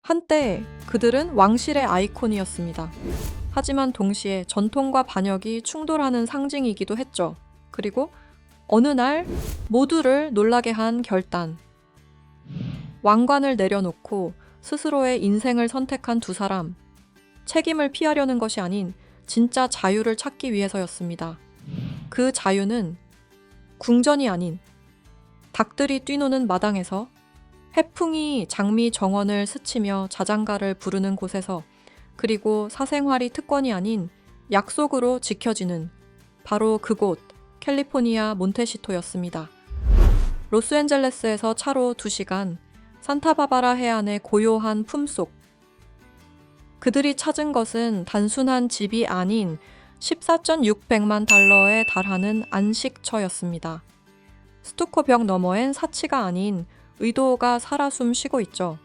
한때 그들은 왕실의 아이콘이었습니다. 하지만 동시에 전통과 반역이 충돌하는 상징이기도 했죠. 그리고 어느 날 모두를 놀라게 한 결단. 왕관을 내려놓고 스스로의 인생을 선택한 두 사람. 책임을 피하려는 것이 아닌 진짜 자유를 찾기 위해서였습니다. 그 자유는 궁전이 아닌 닭들이 뛰노는 마당에서, 해풍이 장미 정원을 스치며 자장가를 부르는 곳에서, 그리고 사생활이 특권이 아닌 약속으로 지켜지는 바로 그곳, 캘리포니아 몬테시토였습니다. 로스앤젤레스에서 차로 2시간, 산타바바라 해안의 고요한 품속. 그들이 찾은 것은 단순한 집이 아닌 14,600만 달러에 달하는 안식처였습니다. 스투코 벽 너머엔 사치가 아닌 의도가 살아 숨 쉬고 있죠.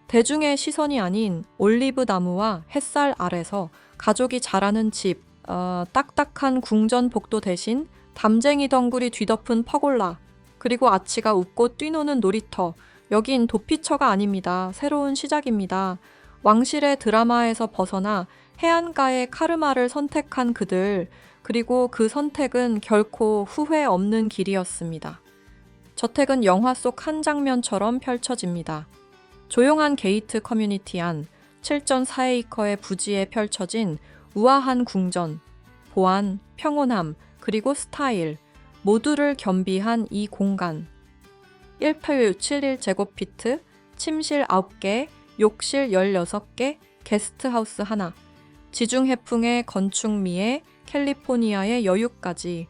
대중의 시선이 아닌 올리브 나무와 햇살 아래서 가족이 자라는 집, 딱딱한 궁전 복도 대신 담쟁이 덩굴이 뒤덮은 퍼골라, 그리고 아치가 웃고 뛰노는 놀이터. 여긴 도피처가 아닙니다. 새로운 시작입니다. 왕실의 드라마에서 벗어나 해안가의 카르마를 선택한 그들, 그리고 그 선택은 결코 후회 없는 길이었습니다. 저택은 영화 속 한 장면처럼 펼쳐집니다. 조용한 게이트 커뮤니티 안 7.4에이커의 부지에 펼쳐진 우아한 궁전, 보안, 평온함, 그리고 스타일, 모두를 겸비한 이 공간. 1871제곱피트, 침실 9개, 욕실 16개, 게스트하우스 하나, 지중해풍의 건축미에 캘리포니아의 여유까지.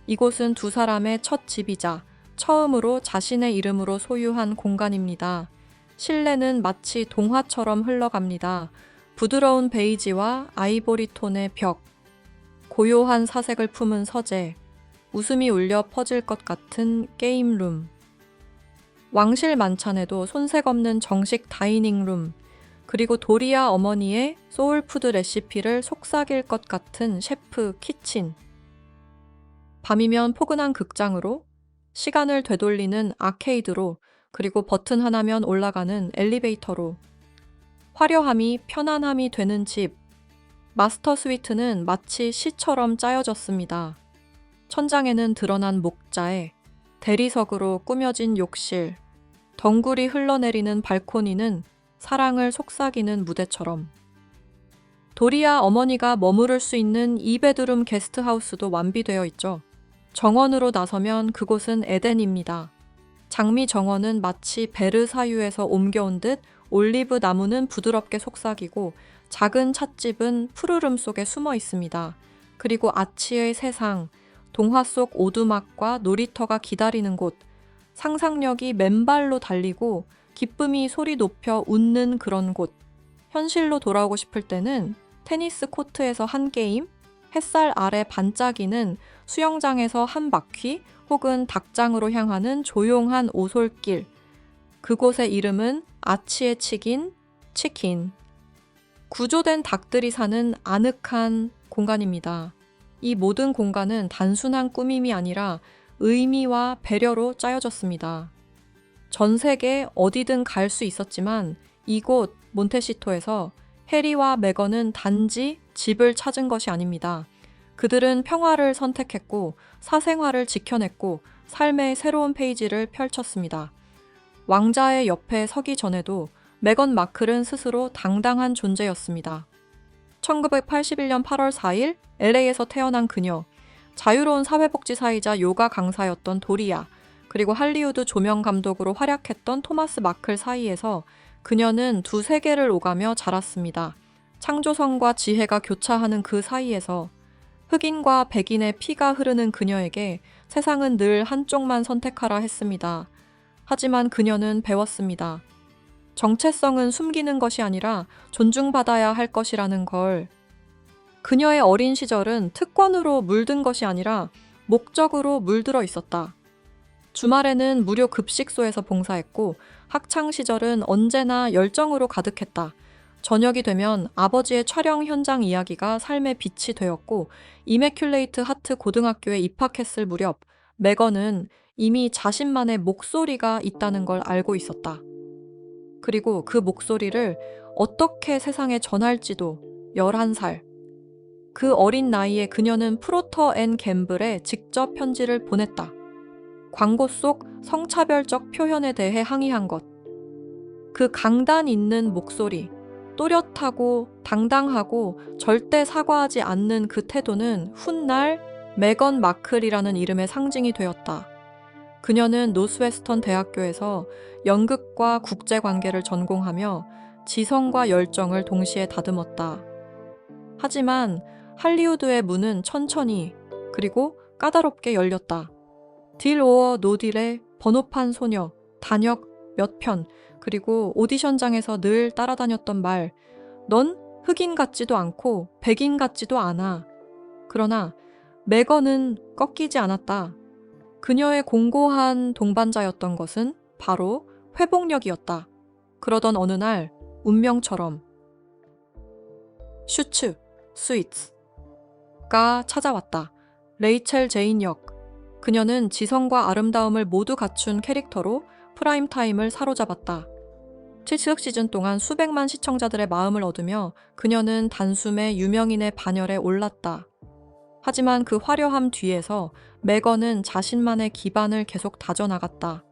이곳은 두 사람의 첫 집이자 처음으로 자신의 이름으로 소유한 공간입니다. 실내는 마치 동화처럼 흘러갑니다. 부드러운 베이지와 아이보리 톤의 벽, 고요한 사색을 품은 서재, 웃음이 울려 퍼질 것 같은 게임룸, 왕실 만찬에도 손색 없는 정식 다이닝룸, 그리고 도리아 어머니의 소울푸드 레시피를 속삭일 것 같은 셰프 키친. 밤이면 포근한 극장으로, 시간을 되돌리는 아케이드로, 그리고 버튼 하나면 올라가는 엘리베이터로. 화려함이 편안함이 되는 집. 마스터 스위트는 마치 시처럼 짜여졌습니다. 천장에는 드러난 목자에, 대리석으로 꾸며진 욕실, 덩굴이 흘러내리는 발코니는 사랑을 속삭이는 무대처럼. 도리아 어머니가 머무를 수 있는 2베드룸 게스트하우스도 완비되어 있죠. 정원으로 나서면 그곳은 에덴입니다. 장미 정원은 마치 베르사유에서 옮겨온 듯 올리브 나무는 부드럽게 속삭이고, 작은 찻집은 푸르름 속에 숨어 있습니다. 그리고 아치의 세상, 동화 속 오두막과 놀이터가 기다리는 곳, 상상력이 맨발로 달리고 기쁨이 소리 높여 웃는 그런 곳. 현실로 돌아오고 싶을 때는 테니스 코트에서 한 게임, 햇살 아래 반짝이는 수영장에서 한 바퀴, 혹은 닭장으로 향하는 조용한 오솔길. 그곳의 이름은 아치의 치킨. 구조된 닭들이 사는 아늑한 공간입니다. 이 모든 공간은 단순한 꾸밈이 아니라 의미와 배려로 짜여졌습니다. 전 세계 어디든 갈 수 있었지만 이곳 몬테시토에서 해리와 메건은 단지 집을 찾은 것이 아닙니다. 그들은 평화를 선택했고, 사생활을 지켜냈고, 삶의 새로운 페이지를 펼쳤습니다. 왕자의 옆에 서기 전에도 메건 마클은 스스로 당당한 존재였습니다. 1981년 8월 4일 LA에서 태어난 그녀, 자유로운 사회복지사이자 요가 강사였던 도리아, 그리고 할리우드 조명 감독으로 활약했던 토마스 마클 사이에서 그녀는 두 세계를 오가며 자랐습니다. 창조성과 지혜가 교차하는 그 사이에서 흑인과 백인의 피가 흐르는 그녀에게 세상은 늘 한쪽만 선택하라 했습니다. 하지만 그녀는 배웠습니다. 정체성은 숨기는 것이 아니라 존중받아야 할 것이라는 걸. 그녀의 어린 시절은 특권으로 물든 것이 아니라 목적으로 물들어 있었다. 주말에는 무료 급식소에서 봉사했고, 학창 시절은 언제나 열정으로 가득했다. 저녁이 되면 아버지의 촬영 현장 이야기가 삶의 빛이 되었고, 이매큘레이트 하트 고등학교에 입학했을 무렵 메건은 이미 자신만의 목소리가 있다는 걸 알고 있었다. 그리고 그 목소리를 어떻게 세상에 전할지도 11살. 그 어린 나이에 그녀는 프로터 앤 갬블에 직접 편지를 보냈다. 광고 속 성차별적 표현에 대해 항의한 것. 그 강단 있는 목소리, 또렷하고 당당하고 절대 사과하지 않는 그 태도는 훗날 메건 마클이라는 이름의 상징이 되었다. 그녀는 노스웨스턴 대학교에서 연극과 국제관계를 전공하며 지성과 열정을 동시에 다듬었다. 하지만 할리우드의 문은 천천히 그리고 까다롭게 열렸다. 딜 오어 노딜의 번호판 소녀, 단역 몇 편, 그리고 오디션장에서 늘 따라다녔던 말, 넌 흑인 같지도 않고 백인 같지도 않아. 그러나 메건은 꺾이지 않았다. 그녀의 공고한 동반자였던 것은 바로 회복력이었다. 그러던 어느 날 운명처럼 슈츠, 스위츠가 찾아왔다. 레이첼 제인 역. 그녀는 지성과 아름다움을 모두 갖춘 캐릭터로 프라임타임을 사로잡았다. 7억 시즌 동안 수백만 시청자들의 마음을 얻으며 그녀는 단숨에 유명인의 반열에 올랐다. 하지만 그 화려함 뒤에서 메건은 자신만의 기반을 계속 다져나갔다.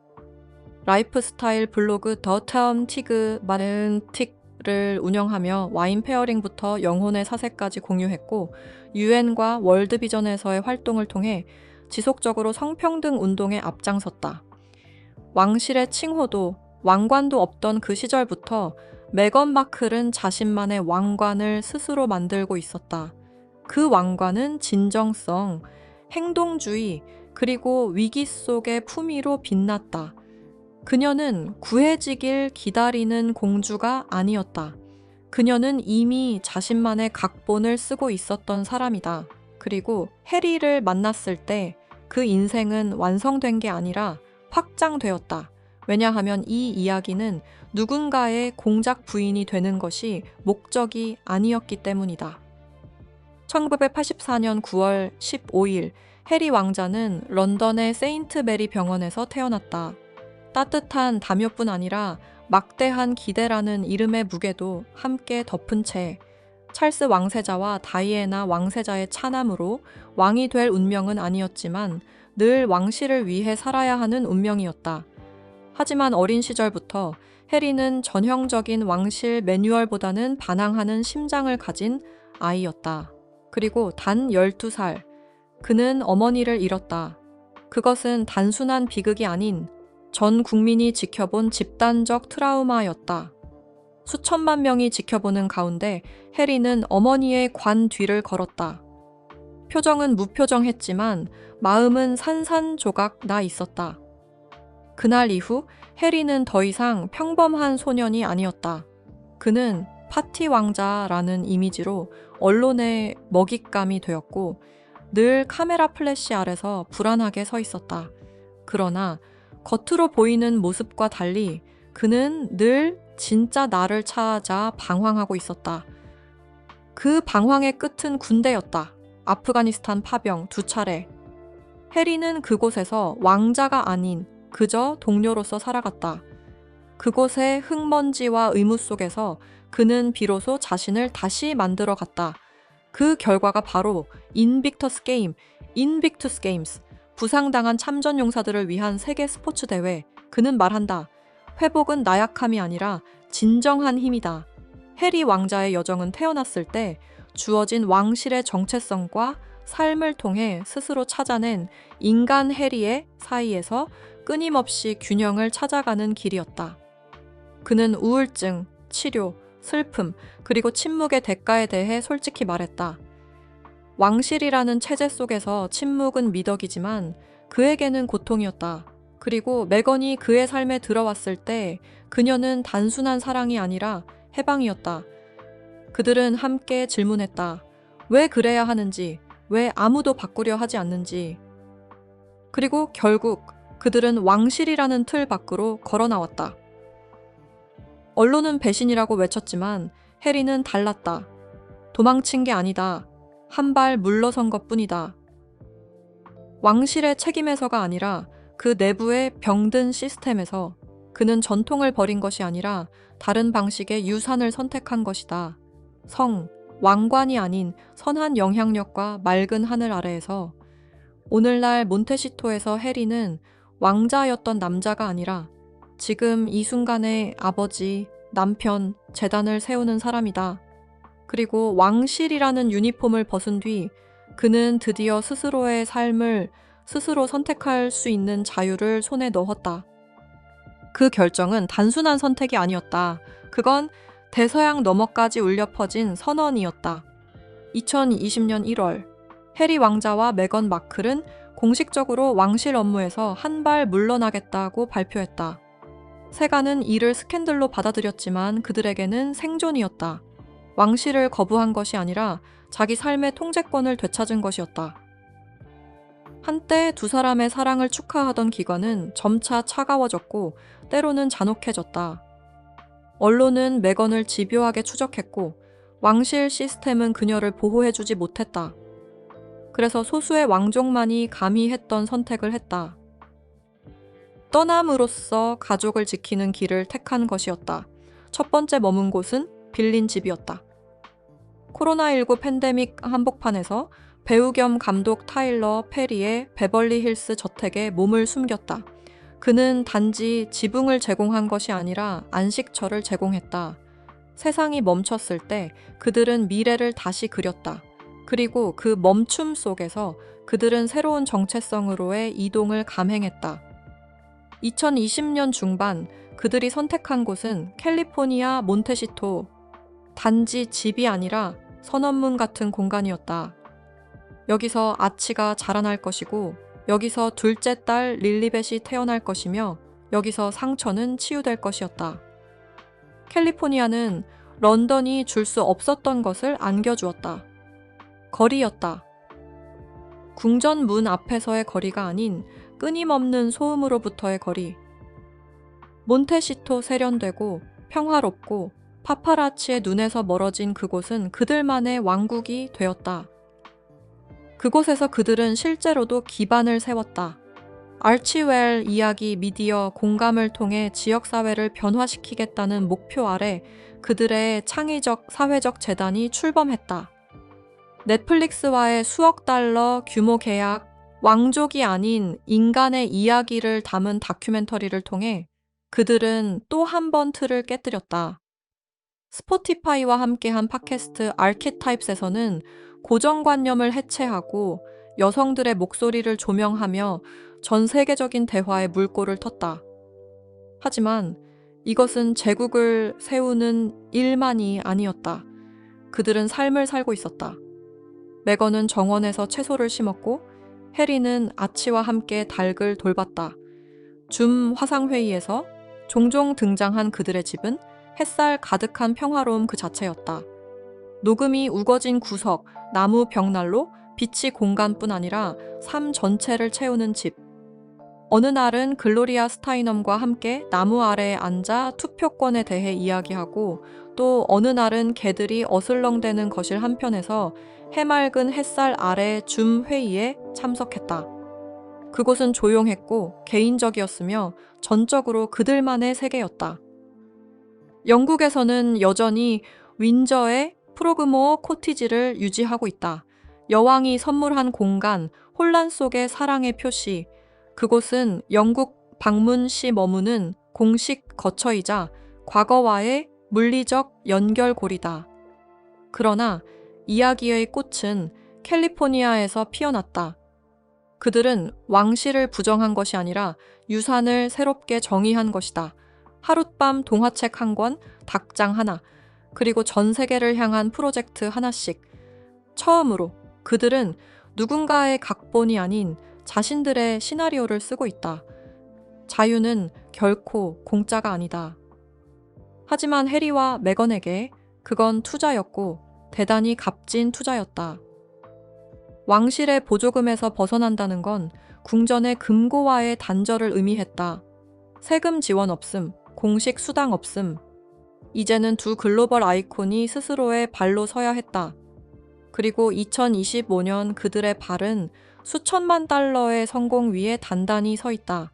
라이프스타일 블로그 더 타운 티그 마렌틱을 운영하며 와인 페어링부터 영혼의 사색까지 공유했고, 유엔과 월드비전에서의 활동을 통해 지속적으로 성평등 운동에 앞장섰다. 왕실의 칭호도 왕관도 없던 그 시절부터 메건 마클은 자신만의 왕관을 스스로 만들고 있었다. 그 왕관은 진정성, 행동주의, 그리고 위기 속의 품위로 빛났다. 그녀는 구해지길 기다리는 공주가 아니었다. 그녀는 이미 자신만의 각본을 쓰고 있었던 사람이다. 그리고 해리를 만났을 때 그 인생은 완성된 게 아니라 확장되었다. 왜냐하면 이 이야기는 누군가의 공작 부인이 되는 것이 목적이 아니었기 때문이다. 1984년 9월 15일 해리 왕자는 런던의 세인트 메리 병원에서 태어났다. 따뜻한 담요뿐 아니라 막대한 기대라는 이름의 무게도 함께 덮은 채 찰스 왕세자와 다이애나 왕세자의 차남으로 왕이 될 운명은 아니었지만 늘 왕실을 위해 살아야 하는 운명이었다. 하지만 어린 시절부터 해리는 전형적인 왕실 매뉴얼보다는 반항하는 심장을 가진 아이였다. 그리고 단 12살, 그는 어머니를 잃었다. 그것은 단순한 비극이 아닌 전 국민이 지켜본 집단적 트라우마였다. 수천만 명이 지켜보는 가운데 해리는 어머니의 관 뒤를 걸었다. 표정은 무표정했지만 마음은 산산조각 나 있었다. 그날 이후 해리는 더 이상 평범한 소년이 아니었다. 그는 파티 왕자라는 이미지로 언론의 먹잇감이 되었고 늘 카메라 플래시 아래서 불안하게 서 있었다. 그러나 겉으로 보이는 모습과 달리 그는 늘 진짜 나를 찾아 방황하고 있었다. 그 방황의 끝은 군대였다. 아프가니스탄 파병 2차례. 해리는 그곳에서 왕자가 아닌 그저 동료로서 살아갔다. 그곳의 흙먼지와 의무 속에서 그는 비로소 자신을 다시 만들어갔다. 그 결과가 바로 인빅터스 게임스, 부상당한 참전용사들을 위한 세계 스포츠 대회. 그는 말한다. 회복은 나약함이 아니라 진정한 힘이다. 해리 왕자의 여정은 태어났을 때 주어진 왕실의 정체성과 삶을 통해 스스로 찾아낸 인간 해리의 사이에서 끊임없이 균형을 찾아가는 길이었다. 그는 우울증, 치료, 슬픔, 그리고 침묵의 대가에 대해 솔직히 말했다. 왕실이라는 체제 속에서 침묵은 미덕이지만 그에게는 고통이었다. 그리고 메건이 그의 삶에 들어왔을 때 그녀는 단순한 사랑이 아니라 해방이었다. 그들은 함께 질문했다. 왜 그래야 하는지, 왜 아무도 바꾸려 하지 않는지. 그리고 결국 그들은 왕실이라는 틀 밖으로 걸어 나왔다. 언론은 배신이라고 외쳤지만 해리는 달랐다. 도망친 게 아니다. 한 발 물러선 것뿐이다. 왕실의 책임에서가 아니라 그 내부의 병든 시스템에서 그는 전통을 버린 것이 아니라 다른 방식의 유산을 선택한 것이다. 성, 왕관이 아닌 선한 영향력과 맑은 하늘 아래에서. 오늘날 몬테시토에서 해리는 왕자였던 남자가 아니라 지금 이 순간에 아버지, 남편, 재단을 세우는 사람이다. 그리고 왕실이라는 유니폼을 벗은 뒤 그는 드디어 스스로의 삶을 스스로 선택할 수 있는 자유를 손에 넣었다. 그 결정은 단순한 선택이 아니었다. 그건 대서양 너머까지 울려 퍼진 선언이었다. 2020년 1월, 해리 왕자와 메건 마클은 공식적으로 왕실 업무에서 한 발 물러나겠다고 발표했다. 세간은 이를 스캔들로 받아들였지만 그들에게는 생존이었다. 왕실을 거부한 것이 아니라 자기 삶의 통제권을 되찾은 것이었다. 한때 두 사람의 사랑을 축하하던 기관은 점차 차가워졌고 때로는 잔혹해졌다. 언론은 메건을 집요하게 추적했고 왕실 시스템은 그녀를 보호해주지 못했다. 그래서 소수의 왕족만이 감히 했던 선택을 했다. 떠남으로써 가족을 지키는 길을 택한 것이었다. 첫 번째 머문 곳은 빌린 집이었다. 코로나19 팬데믹 한복판에서 배우 겸 감독 타일러 페리의 베벌리 힐스 저택에 몸을 숨겼다. 그는 단지 지붕을 제공한 것이 아니라 안식처를 제공했다. 세상이 멈췄을 때 그들은 미래를 다시 그렸다. 그리고 그 멈춤 속에서 그들은 새로운 정체성으로의 이동을 감행했다. 2020년 중반 그들이 선택한 곳은 캘리포니아 몬테시토. 단지 집이 아니라 선언문 같은 공간이었다. 여기서 아치가 자라날 것이고 여기서 둘째 딸 릴리벳이 태어날 것이며 여기서 상처는 치유될 것이었다. 캘리포니아는 런던이 줄 수 없었던 것을 안겨주었다. 거리였다. 궁전 문 앞에서의 거리가 아닌 끊임없는 소음으로부터의 거리. 몬테시토 세련되고 평화롭고 파파라치의 눈에서 멀어진 그곳은 그들만의 왕국이 되었다. 그곳에서 그들은 실제로도 기반을 세웠다. 알치웰 이야기 미디어 공감을 통해 지역사회를 변화시키겠다는 목표 아래 그들의 창의적 사회적 재단이 출범했다. 넷플릭스와의 수억 달러 규모 계약, 왕족이 아닌 인간의 이야기를 담은 다큐멘터리를 통해 그들은 또 한 번 틀을 깨뜨렸다. 스포티파이와 함께한 팟캐스트 아키타입스에서는 고정관념을 해체하고 여성들의 목소리를 조명하며 전 세계적인 대화의 물꼬를 텄다. 하지만 이것은 제국을 세우는 일만이 아니었다. 그들은 삶을 살고 있었다. 메건은 정원에서 채소를 심었고 해리는 아치와 함께 닭을 돌봤다. 줌 화상회의에서 종종 등장한 그들의 집은 햇살 가득한 평화로움 그 자체였다. 녹음이 우거진 구석, 나무 벽난로, 빛이 공간뿐 아니라 삶 전체를 채우는 집. 어느 날은 글로리아 스타이넘과 함께 나무 아래에 앉아 투표권에 대해 이야기하고 또 어느 날은 개들이 어슬렁대는 거실 한편에서 해맑은 햇살 아래 줌 회의에 참석했다. 그곳은 조용했고 개인적이었으며 전적으로 그들만의 세계였다. 영국에서는 여전히 윈저의 프로그모어 코티지를 유지하고 있다. 여왕이 선물한 공간, 혼란 속의 사랑의 표시. 그곳은 영국 방문 시 머무는 공식 거처이자 과거와의 물리적 연결고리다. 그러나 이야기의 꽃은 캘리포니아에서 피어났다. 그들은 왕실을 부정한 것이 아니라 유산을 새롭게 정의한 것이다. 하룻밤 동화책 한 권, 닭장 하나, 그리고 전 세계를 향한 프로젝트 하나씩. 처음으로 그들은 누군가의 각본이 아닌 자신들의 시나리오를 쓰고 있다. 자유는 결코 공짜가 아니다. 하지만 해리와 메건에게 그건 투자였고 대단히 값진 투자였다. 왕실의 보조금에서 벗어난다는 건 궁전의 금고와의 단절을 의미했다. 세금 지원 없음, 공식 수당 없음. 이제는 두 글로벌 아이콘이 스스로의 발로 서야 했다. 그리고 2025년 그들의 발은 수천만 달러의 성공 위에 단단히 서 있다.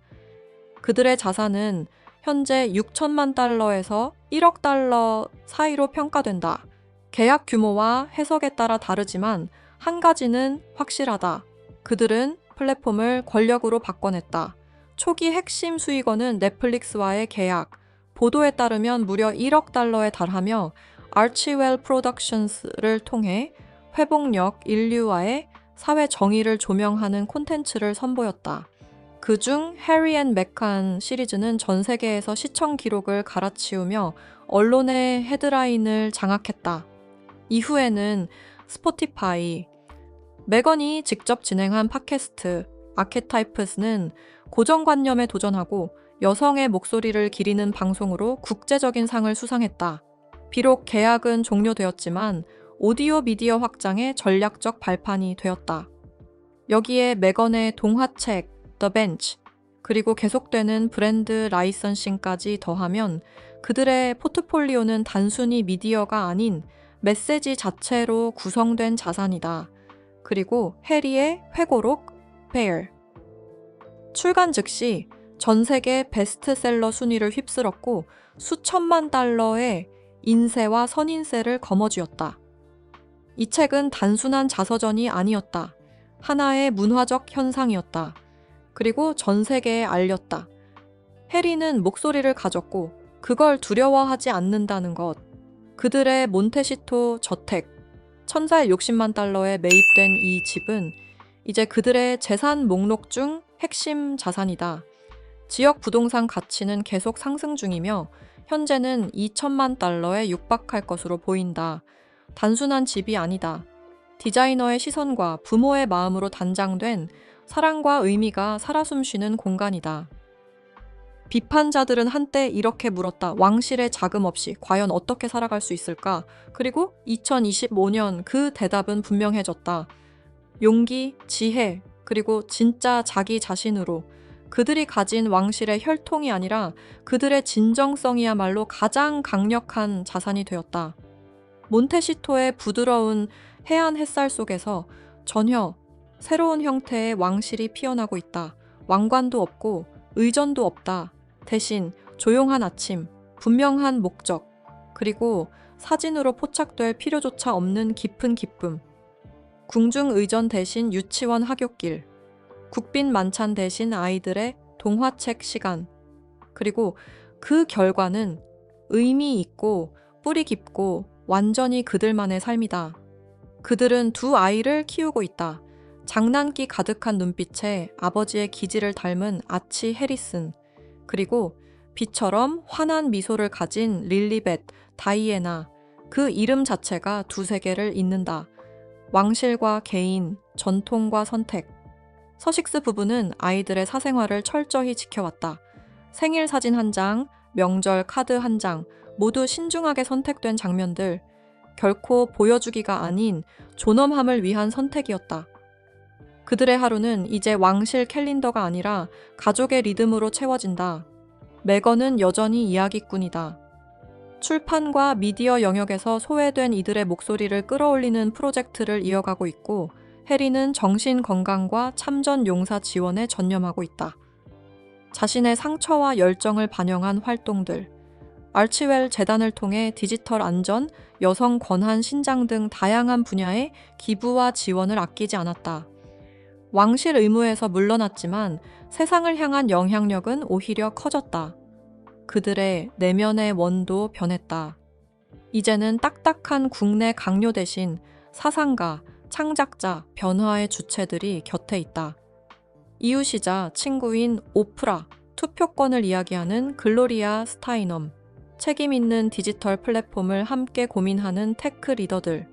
그들의 자산은 현재 6천만 달러에서 1억 달러 사이로 평가된다. 계약 규모와 해석에 따라 다르지만 한 가지는 확실하다. 그들은 플랫폼을 권력으로 바꿔냈다. 초기 핵심 수익원은 넷플릭스와의 계약, 보도에 따르면 무려 1억 달러에 달하며 아치웰 프로덕션스를 통해 회복력, 인류와의 사회 정의를 조명하는 콘텐츠를 선보였다. 그중 해리 앤 메칸 시리즈는 전 세계에서 시청 기록을 갈아치우며 언론의 헤드라인을 장악했다. 이후에는 스포티파이, 메건이 직접 진행한 팟캐스트 아케타이프스는 고정관념에 도전하고 여성의 목소리를 기리는 방송으로 국제적인 상을 수상했다. 비록 계약은 종료되었지만 오디오 미디어 확장의 전략적 발판이 되었다. 여기에 메건의 동화책 The Bench, 그리고 계속되는 브랜드 라이선싱까지 더하면 그들의 포트폴리오는 단순히 미디어가 아닌 메시지 자체로 구성된 자산이다. 그리고 해리의 회고록 Fair. 출간 즉시 전 세계 베스트셀러 순위를 휩쓸었고 수천만 달러의 인세와 선인세를 거머쥐었다. 이 책은 단순한 자서전이 아니었다. 하나의 문화적 현상이었다. 그리고 전 세계에 알렸다. 해리는 목소리를 가졌고 그걸 두려워하지 않는다는 것. 그들의 몬테시토 저택, 천사의 60만 달러에 매입된 이 집은 이제 그들의 재산 목록 중 핵심 자산이다. 지역 부동산 가치는 계속 상승 중이며 현재는 2천만 달러에 육박할 것으로 보인다. 단순한 집이 아니다. 디자이너의 시선과 부모의 마음으로 단장된 사랑과 의미가 살아 숨쉬는 공간이다. 비판자들은 한때 이렇게 물었다. 왕실의 자금 없이 과연 어떻게 살아갈 수 있을까? 그리고 2025년 그 대답은 분명해졌다. 용기, 지혜, 그리고 진짜 자기 자신으로 그들이 가진 왕실의 혈통이 아니라 그들의 진정성이야말로 가장 강력한 자산이 되었다. 몬테시토의 부드러운 해안 햇살 속에서 전혀 새로운 형태의 왕실이 피어나고 있다. 왕관도 없고 의전도 없다. 대신 조용한 아침, 분명한 목적, 그리고 사진으로 포착될 필요조차 없는 깊은 기쁨. 궁중의전 대신 유치원 하굣길, 국빈 만찬 대신 아이들의 동화책 시간. 그리고 그 결과는 의미 있고 뿌리 깊고 완전히 그들만의 삶이다. 그들은 두 아이를 키우고 있다. 장난기 가득한 눈빛에 아버지의 기질을 닮은 아치 해리슨, 그리고 비처럼 환한 미소를 가진 릴리벳, 다이애나. 그 이름 자체가 두 세계를 잇는다. 왕실과 개인, 전통과 선택. 서식스 부부는 아이들의 사생활을 철저히 지켜왔다. 생일 사진 한 장, 명절 카드 한 장, 모두 신중하게 선택된 장면들. 결코 보여주기가 아닌 존엄함을 위한 선택이었다. 그들의 하루는 이제 왕실 캘린더가 아니라 가족의 리듬으로 채워진다. 메건은 여전히 이야기꾼이다. 출판과 미디어 영역에서 소외된 이들의 목소리를 끌어올리는 프로젝트를 이어가고 있고, 해리는 정신 건강과 참전 용사 지원에 전념하고 있다. 자신의 상처와 열정을 반영한 활동들, 아치웰 재단을 통해 디지털 안전, 여성 권한 신장 등 다양한 분야의 기부와 지원을 아끼지 않았다. 왕실 의무에서 물러났지만 세상을 향한 영향력은 오히려 커졌다. 그들의 내면의 원도 변했다. 이제는 딱딱한 국내 강요 대신 사상가, 창작자, 변화의 주체들이 곁에 있다. 이웃이자 친구인 오프라, 투표권을 이야기하는 글로리아 스타이넘, 책임 있는 디지털 플랫폼을 함께 고민하는 테크 리더들.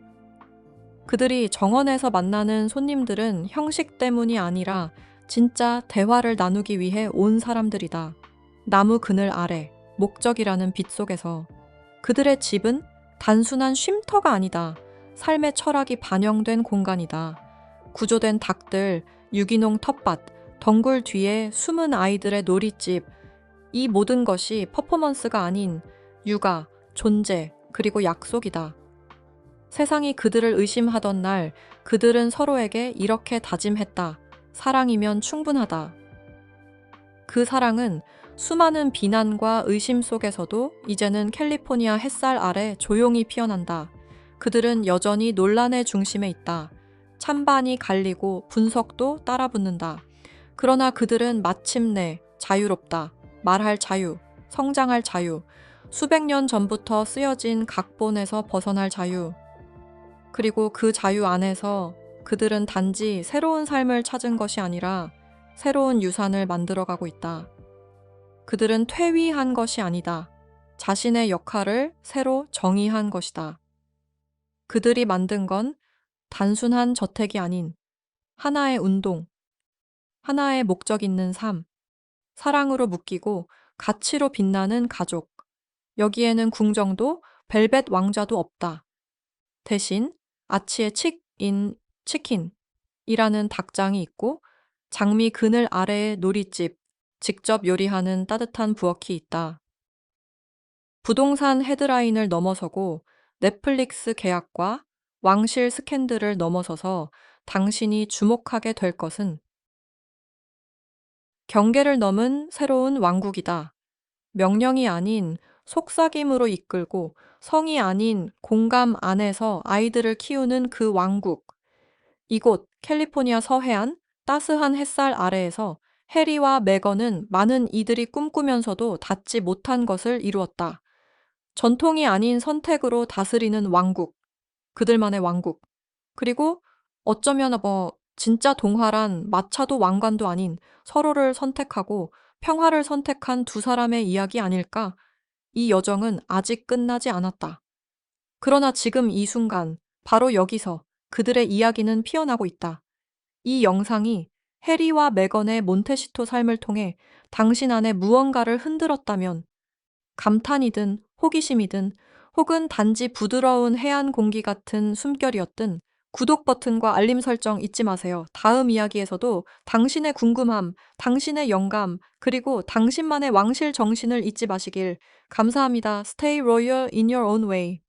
그들이 정원에서 만나는 손님들은 형식 때문이 아니라 진짜 대화를 나누기 위해 온 사람들이다. 나무 그늘 아래, 목적이라는 빛 속에서. 그들의 집은 단순한 쉼터가 아니다. 삶의 철학이 반영된 공간이다. 구조된 닭들, 유기농 텃밭, 덩굴 뒤에 숨은 아이들의 놀이집. 이 모든 것이 퍼포먼스가 아닌 육아, 존재, 그리고 약속이다. 세상이 그들을 의심하던 날, 그들은 서로에게 이렇게 다짐했다. 사랑이면 충분하다. 그 사랑은 수많은 비난과 의심 속에서도 이제는 캘리포니아 햇살 아래 조용히 피어난다. 그들은 여전히 논란의 중심에 있다. 찬반이 갈리고 분석도 따라붙는다. 그러나 그들은 마침내 자유롭다. 말할 자유, 성장할 자유, 수백 년 전부터 쓰여진 각본에서 벗어날 자유. 그리고 그 자유 안에서 그들은 단지 새로운 삶을 찾은 것이 아니라 새로운 유산을 만들어가고 있다. 그들은 퇴위한 것이 아니다. 자신의 역할을 새로 정의한 것이다. 그들이 만든 건 단순한 저택이 아닌 하나의 운동, 하나의 목적 있는 삶, 사랑으로 묶이고 가치로 빛나는 가족. 여기에는 궁정도 벨벳 왕좌도 없다. 대신 아치의 칙인 치킨이라는 닭장이 있고 장미 그늘 아래의 놀이집, 직접 요리하는 따뜻한 부엌이 있다. 부동산 헤드라인을 넘어서고 넷플릭스 계약과 왕실 스캔들을 넘어서서 당신이 주목하게 될 것은 경계를 넘은 새로운 왕국이다. 명령이 아닌 속삭임으로 이끌고 성이 아닌 공감 안에서 아이들을 키우는 그 왕국. 이곳 캘리포니아 서해안 따스한 햇살 아래에서 해리와 메건은 많은 이들이 꿈꾸면서도 닿지 못한 것을 이루었다. 전통이 아닌 선택으로 다스리는 왕국. 그들만의 왕국. 그리고 어쩌면 진짜 동화란 마차도 왕관도 아닌 서로를 선택하고 평화를 선택한 두 사람의 이야기 아닐까? 이 여정은 아직 끝나지 않았다. 그러나 지금 이 순간, 바로 여기서 그들의 이야기는 피어나고 있다. 이 영상이 해리와 메건의 몬테시토 삶을 통해 당신 안에 무언가를 흔들었다면, 감탄이든 호기심이든 혹은 단지 부드러운 해안 공기 같은 숨결이었든 구독 버튼과 알림 설정 잊지 마세요. 다음 이야기에서도 당신의 궁금함, 당신의 영감, 그리고 당신만의 왕실 정신을 잊지 마시길. 감사합니다. Stay royal in your own way.